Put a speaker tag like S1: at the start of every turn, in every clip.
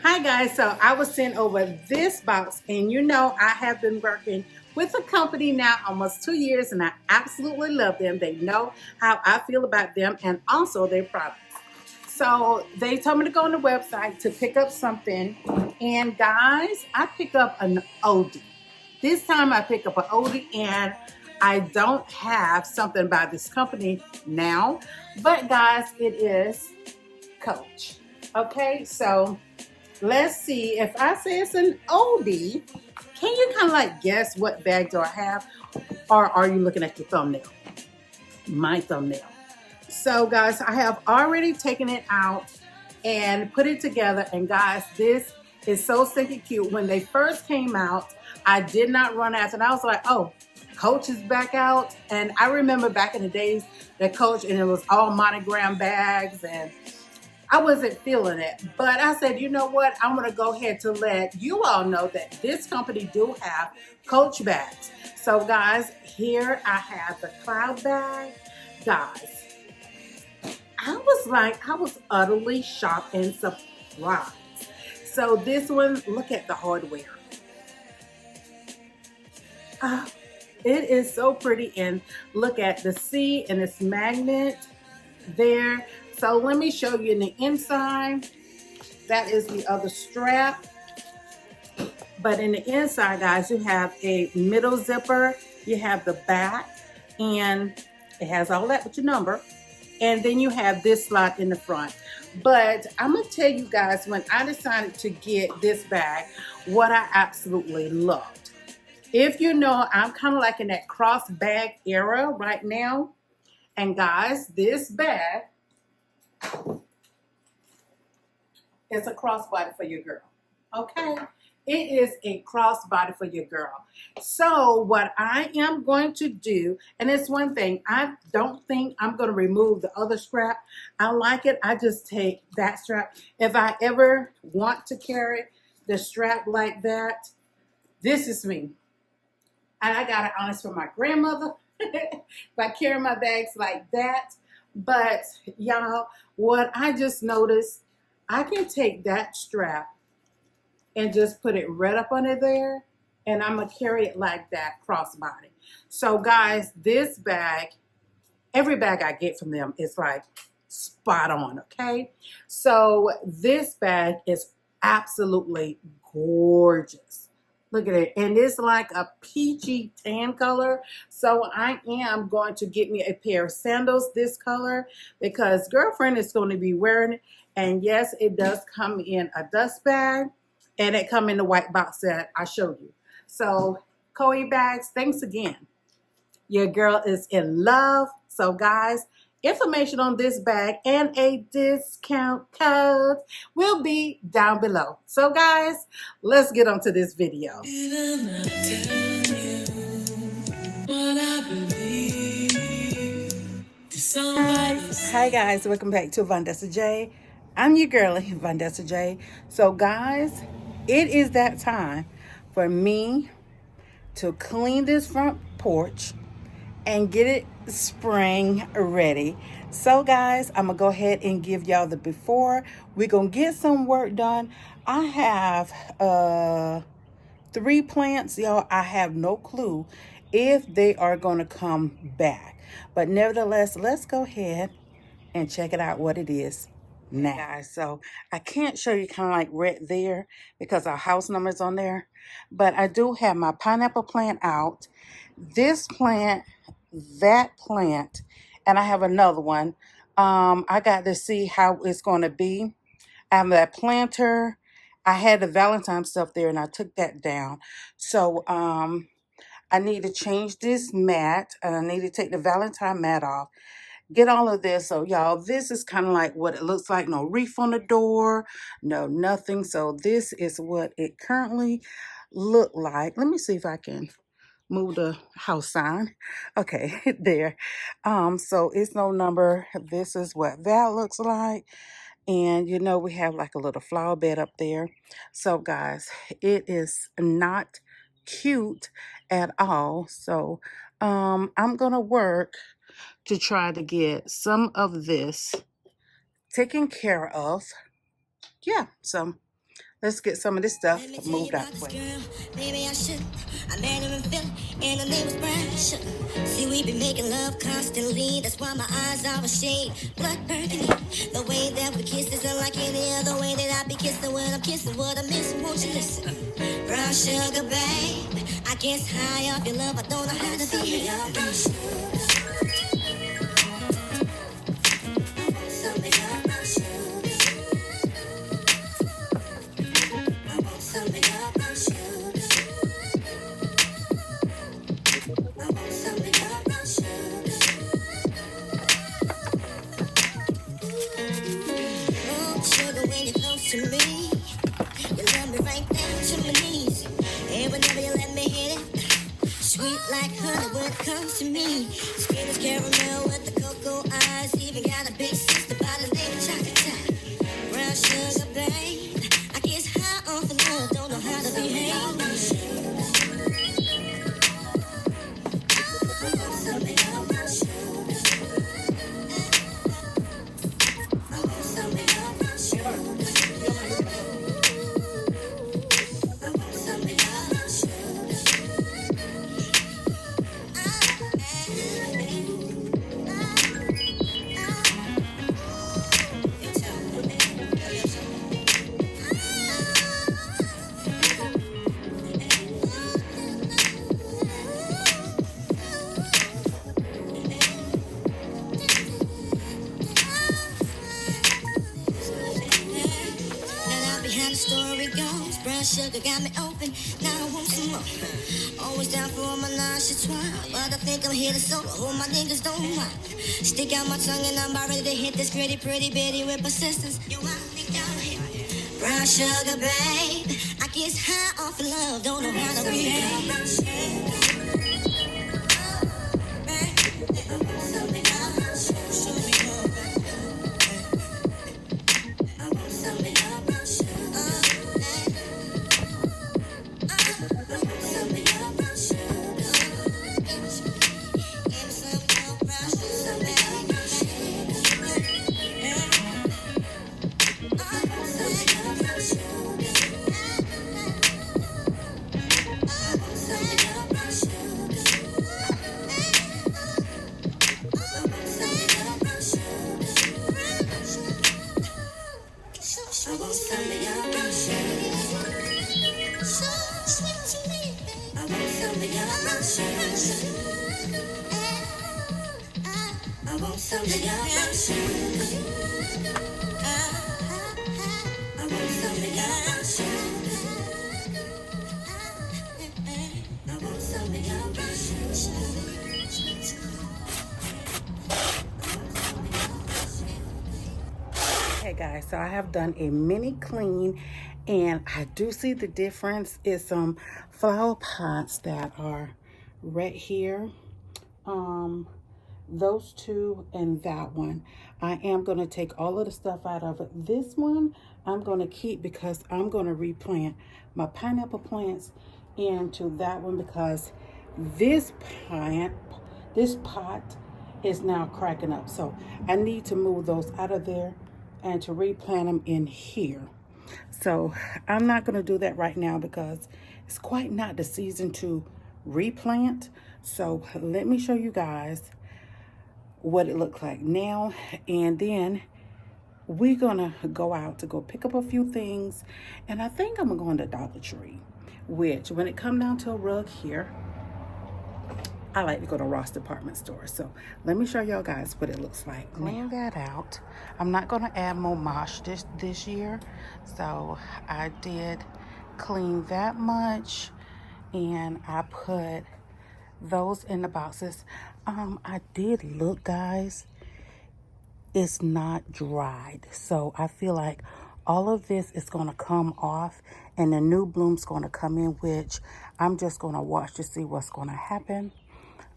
S1: Hi guys, so I was sent over this box, and you know I have been working with a company now almost 2 years, and I absolutely love them. They know how I feel about them and also their products. So they told me to go on the website to pick up something, and guys, I pick up an oldie. This time I pick up an oldie, and I don't have something by this company now, but guys, it is Coach. Okay, so let's see. If I say it's an oldie, can you kind of like guess what bag do I have? Or are you looking at your thumbnail? My thumbnail. So guys, I have already taken it out and put it together. And guys, this is so stinking cute. When they first came out, I did not run after, and I was like, oh, Coach is back out. And I remember back in the days that Coach, and it was all monogram bags, and I wasn't feeling it, but I said, you know what? I'm going to go ahead to let you all know that this company do have Coach bags. So guys, here I have the cloud bag. Guys, I was utterly shocked and surprised. So this one, look at the hardware. Ah, it is so pretty, and look at the C and its magnet there. So let me show you in the inside. That is the other strap. But in the inside, guys, you have a middle zipper. You have the back, and it has all that with your number. And then you have this slot in the front. But I'm going to tell you guys, when I decided to get this bag, what I absolutely loved. If you know, I'm kind of like in that cross bag era right now. And guys, this bag, it's a crossbody for your girl. Okay? It is a crossbody for your girl. So what I am going to do, and it's one thing, I don't think I'm going to remove the other strap. I like it. I just take that strap. If I ever want to carry the strap like that, this is me. And I got it honest from my grandmother. If I carry my bags like that. But y'all, what I just noticed, I can take that strap and just put it right up under there, and I'm gonna carry it like that, crossbody. So guys, this bag, every bag I get from them is like spot on, okay? So this bag is absolutely gorgeous. Look at it, and it's like a peachy tan color. So I am going to get me a pair of sandals this color, because girlfriend is going to be wearing it. And yes, it does come in a dust bag, and it come in the white box that I showed you. So Koi bags, thanks again. Your girl is in love. So guys, information on this bag and a discount code will be down below. So guys, let's get on to this video. Hi guys, welcome back to Vondessa J. I'm your girlie, Vondessa J. So guys, it is that time for me to clean this front porch and get it spring ready. So guys, I'm gonna go ahead and give y'all the before. We're gonna get some work done. I have 3 plants, y'all. I have no clue if they are gonna come back, but nevertheless, let's go ahead and check it out what it is now, guys. So I can't show you kind of like right there because our house number's on there, but I do have my pineapple plant out, this plant, that plant, and I have another one. I got to see how it's going to be. I have that planter. I had the Valentine stuff there, and I took that down. So I need to change this mat, and I need to take the Valentine mat off, get all of this. So y'all, this is kind of like what it looks like. No reef on the door, no nothing. So this is what it currently look like. Let me see if I can move the house sign. Okay, there. So it's no number. This is what that looks like. And you know, we have like a little flower bed up there. So guys, it is not cute at all. So I'm gonna work to try to get some of this taken care of. Yeah, so let's get some of this stuff moved out the way.
S2: Maybe I should. I met her in Philly, and her name was Brian. See, we been making love constantly. That's why my eyes are a shade blood burgundy. The way that we kiss is unlike any other way that I be kissing when I'm kissing what I miss. Won't you listen? Brown sugar, babe. I guess high off your love. I don't know how to be your brown sugar. To me, you love me right down to my knees, and whenever you let me hit it, sweet like honey when it comes to me. Skin is caramel with the cocoa eyes, even got a big sister by the name of Chocolate. Brown sugar, babe. I guess high off of love, don't know how to behave. Sugar got me open, now I want some more. Always down for all my nauseous wine, but I think I'm here to solo. Hope my niggas don't mind. Stick out my tongue and I'm about ready to hit this gritty, pretty bitty with persistence. You want me down here? Brown sugar, babe. I guess high off of love, don't know how to behave.
S1: Okay guys, so I have done a mini clean and I do see the difference is some flower pots that are right here. Those two and that one. I am going to take all of the stuff out of it. This one I'm going to keep because I'm going to replant my pineapple plants into that one because this pot is now cracking up. So I need to move those out of there and to replant them in here. So I'm not going to do that right now because it's quite not the season to replant. So let me show you guys what it looks like now, and then we're gonna go out to go pick up a few things, and I think I'm going to Dollar Tree, which when it comes down to a rug here, I like to go to Ross department store. So let me show y'all guys what it looks like. Clean that out. I'm not going to add more mosh this year, so I did clean that much, and I put those in the boxes. I did look, guys, it's not dried, so I feel like all of this is going to come off and the new bloom's going to come in, which I'm just going to watch to see what's going to happen.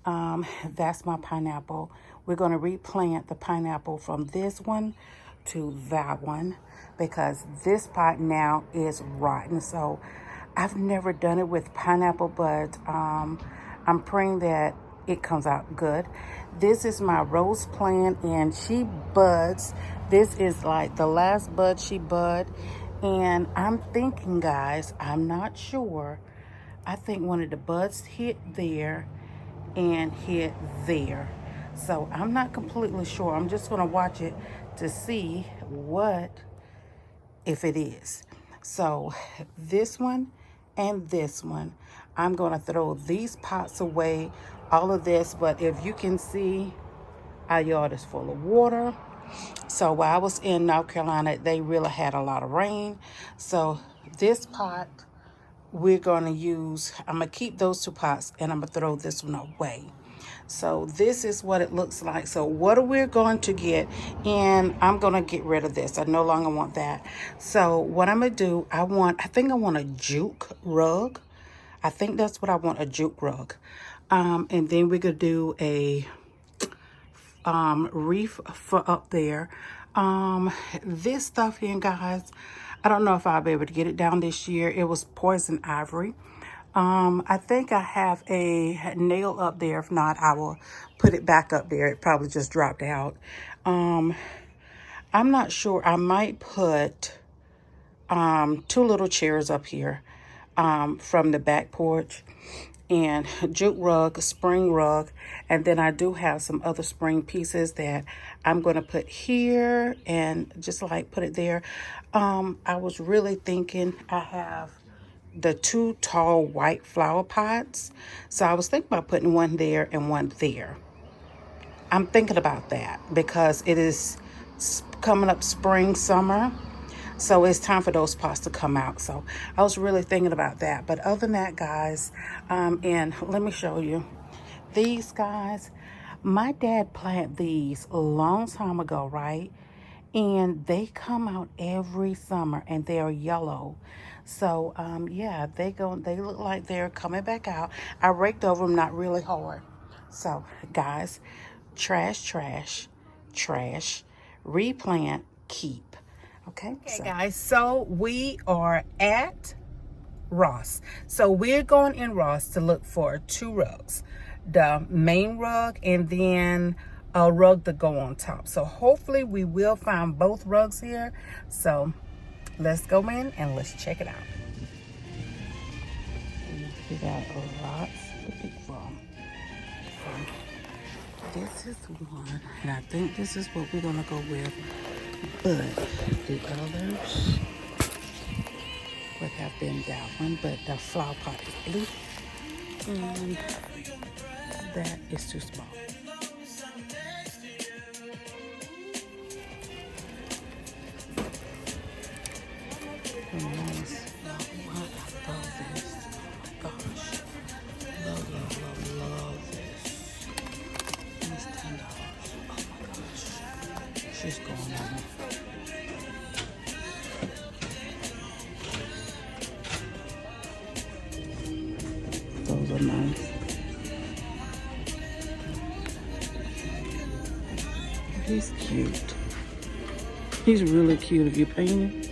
S1: That's my pineapple. We're going to replant the pineapple from this one to that one because this pot now is rotten. So I've never done it with pineapple, but I'm praying that it comes out good. This is my rose plant and she buds. This is like the last bud she bud, And I'm thinking, guys, I'm not sure. I think one of the buds hit there and hit there. So I'm not completely sure. I'm just going to watch it to see if it is. So this one and this one, I'm going to throw these pots away, all of this. But if you can see, our yard is full of water. So while I was in North Carolina, they really had a lot of rain. So this pot, we're going to use, I'm going to keep those 2 pots and I'm going to throw this one away. So this is what it looks like. So what are we going to get? And I'm going to get rid of this. I no longer want that. So what I'm going to do, I think I want a juke rug. I think that's what I want, a juke rug. And then we're going to do a reef for up there. This stuff here, guys, I don't know if I'll be able to get it down this year. It was poison ivory. I think I have a nail up there. If not, I will put it back up there. It probably just dropped out. I'm not sure. I might put 2 little chairs up here from the back porch, and jute rug, spring rug, and then I do have some other spring pieces that I'm going to put here and just like put it there. I was really thinking, I have the 2 tall white flower pots, so I was thinking about putting one there and one there. I'm thinking about that because it is coming up spring, summer. So it's time for those pots to come out. So I was really thinking about that. But other than that, guys, and let me show you. These guys, my dad planted these a long time ago, right? And they come out every summer and they are yellow. So, yeah, they look like they're coming back out. I raked over them, not really hard. So, guys, trash, trash, trash, replant, keep. Okay, so guys, so we are at Ross. So we're going in Ross to look for 2 rugs. The main rug and then a rug to go on top. So hopefully we will find both rugs here. So let's go in and let's check it out. We got lots to pick from. This is one, and I think this is what we're gonna go with. But the others would have been that one, but the flower pot is blue, and that is too small. Nice. What? I love this. Oh my gosh. Love this. It's $10. Oh my gosh. She's going on. Those are nice. He's cute. He's really cute if you paint him.